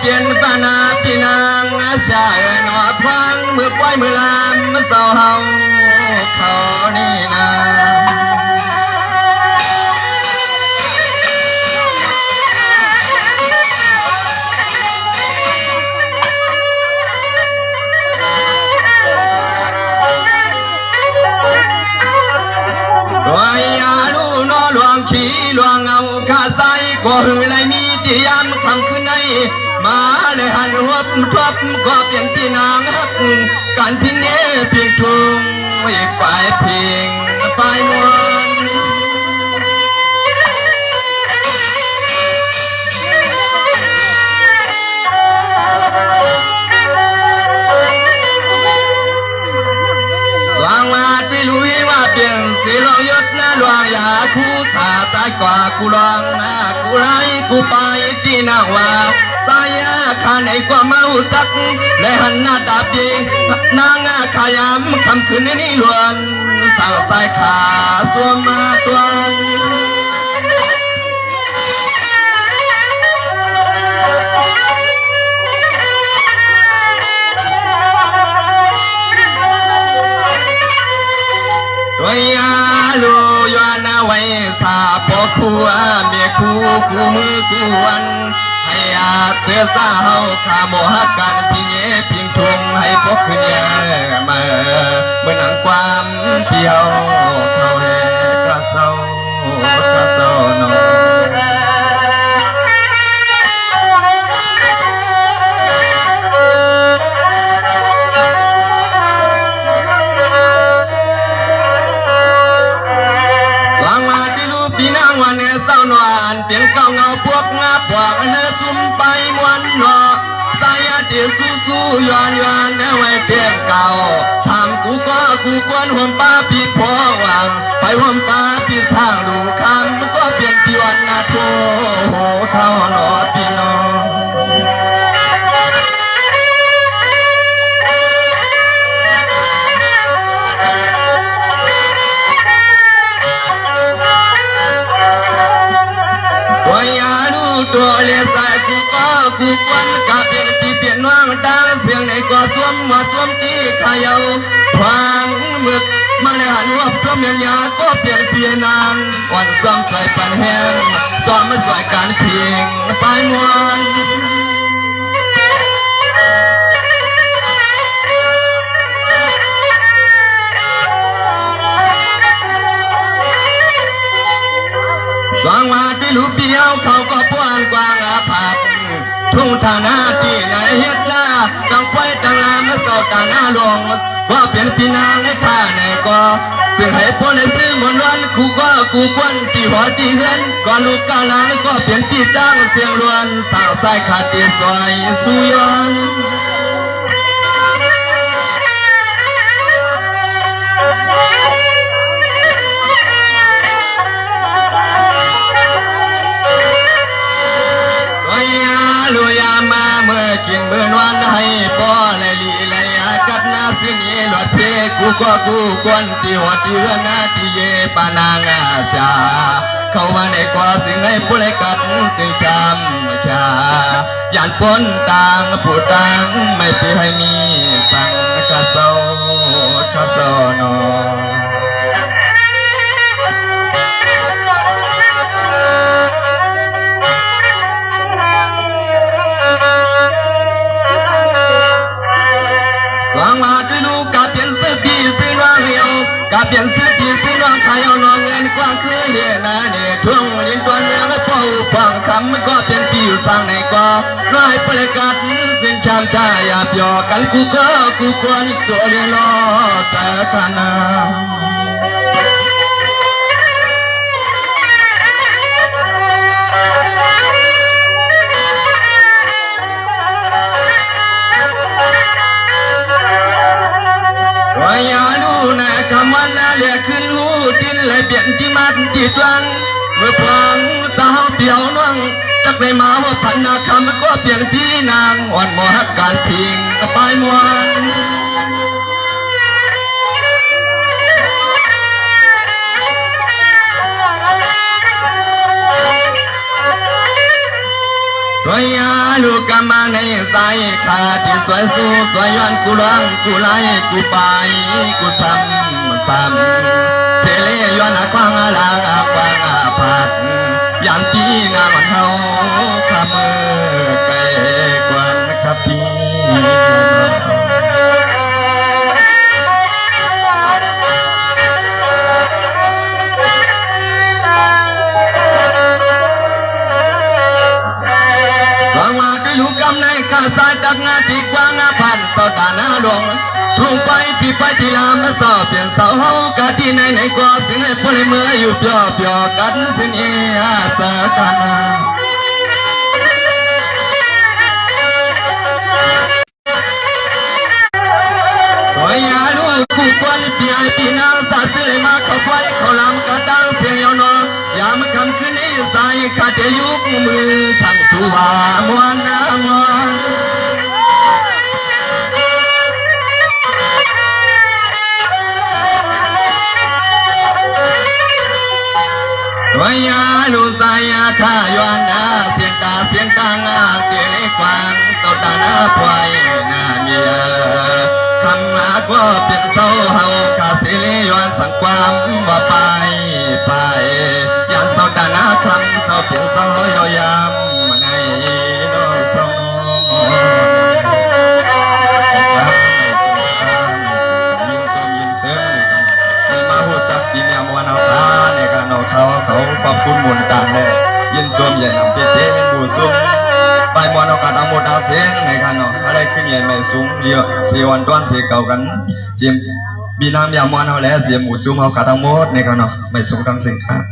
เป็นปานาพี่นางชายหนอพังมือป้อยมือลามเจ้าเฮาเขานี่นาหลวงขี่หลวงเอาข้าใส่ก็หือเลยมีที่ยามคำคืนในมาเลยหันหัวทบก็เปลี่ยนพี่นางฮักการพิงเงี้ยพิงทุ่งอีกฝ่ายพิงฝ่ายมวนวางมาที่ลุยว่าเปลี่ยนสีรองยศนะหลวงอย่าคู่ขาตายกว่ากูลองนะกูไล่กูไปที่นางว่าตายข้าในกว่าเมาสักและหันหน้าตาปีนางขายามคำคืนนี้ล้วนสาวสายขาตัวมาตัวตัวยาลูยานาไว้สาปอคู่เมียคู่กูมือกูวันให้อาเสือสาเฮาข้าโมหกันพิงเอพิงทุ่งให้พกขึ้นแย่มาเมื่อหนังความเดียวเขาเฮกะเศร้านอนพี่นางวันเศร้านวลเปลี่ยนเก่าเงาพวกงาพวกเนื้อซุ่มไปมวนหนอสายเดียวสู้ย้อนเนื้อไว้เปลี่ยนเก่าทำกูก็กูกวนห่วงป้าผิดพอหวังไปห่วงป้าผิดทางดูคำก็เปลี่ยนพี่วันนาโถเท่าหนอพี่น้องตัวเลี้ยสายกูก็กูควันกาเปลี่ยนที่เปลี่ยนว่างดังเสียงไหนก็สวมมาสวมที่ขายเอาทางมึกมาในหันวับสวมยังยาก็เปลี่ยนเพียนางวันซ้ำใส่ปันแห้งซ้อมมาสวยการเพียงไปมวนสว่างมาที่ลูกเปียวเขาก็ป้วนกว้างอาภาพทุ่งทางหน้าที่ไหนเฮ็ดล่าจังไฟจังลามและเก่าต่างหน้าลงว่าเปลี่ยนพี่นางให้ข้าในก็ซึ่งให้พ้นในซึ่งมนวันคู่ก็คู่ควันที่หัวที่เห็นก่อนลูกกาลางก็เปลี่ยนพี่จ้างเสียงล้วนสาวสายขาดตีซอยสุยอนลุยามาเมื่อกินเมื่อนวันให้พ่อเลยลีเลยกัดน้ำสิ่งนี้หลอดเพกูก็กูกวนที่หัวที่เรื่องหน้าที่เยปานางอาชาเข้ามาในกว่าสิ่งให้ผู้เลยกัดสิ่งช้ำชายันพ้นต่างผู้ต่างไม่เพื่อให้มีสังกะเศร้านอวางมาด้วยลูกกาเปลี่ยนซื้อพี่ซื้อน้องเหี่ยวกาเปลี่ยนซื้อพี่ซื้อน้องขายเอาน้องเงินกว้างคือเหี้ยนะเนี่ยทุ่งยินตัวเนี้ยไม่พอฟังคำมันก็เป็นพี่อยู่ฟังในก็ร้ายประกาศสิ่งชามชาอย่าเปียกันกูก็กูควรตัวเลี้ยล้อแต่ขนาวายาลูนา เหลือขึ้นหูดินเลยเปลี่ยนที่มัดที่ตวังเมื่อพลังสาวเปียวน้องจักได้มาว่าพันนาคำก็เปลี่ยนพี่นางอ่อนหมอหักการพิงกระปายมวนสวยยาลูกกำมาในใจขาที่สวยสู้สวยย้อนกูร้องกูไล่กูไปกูทำเทเลย้อนควางลาควางผัดยามที่งามเฮาขมือไก่กวนขับพี่ลูกกำในข้าสายจากงานที่กว้างพันต่อตาหน้าดวงทุ่งไปที่ไปที่ลามมาสอบเปลี่ยนเสาเฮากะที่ไหนก็สิ่งให้พลเมืออยู่เปล่ากันสิ่งนี้อาสากันวายาลูกคู่ควรปีไอปีน้ำตาสิเลยมาเข้าไฟเขาลำกระดังเสียงยาวนอนยามคำคืนนี้สายขาดยุกมือทำสุวามวนน้ำมันวายาลูสายาข้ายวนนาเสียงตางาเกลีกวางตัวตาหน้าพลอยหน้าเมียคำนาก็เป็นเท่าเฮาขาสิเลย้อนสังความว่าไปยันเท่าตาหน้าคำเท่าเปลี่ยนเท่ายามในโลกสมมาหูจักปีเมียมวนเอาตาในการเอาเขาขอบคุณบุญต่างเลยยินสวมใหญ่นำเจ๊บูซุ่มไปมวนเอากาตังหมดเอาเสียงในการเนาะอะไรขึ้นใหญ่ไม่สูงเดียวสีวันต้นสีเก่ากันเจียมมีน้ำยามวนเอาแล้วเสียหมูซุ่มเอากาตังหมดในการเนาะไม่สูงทั้งสิ่งครับ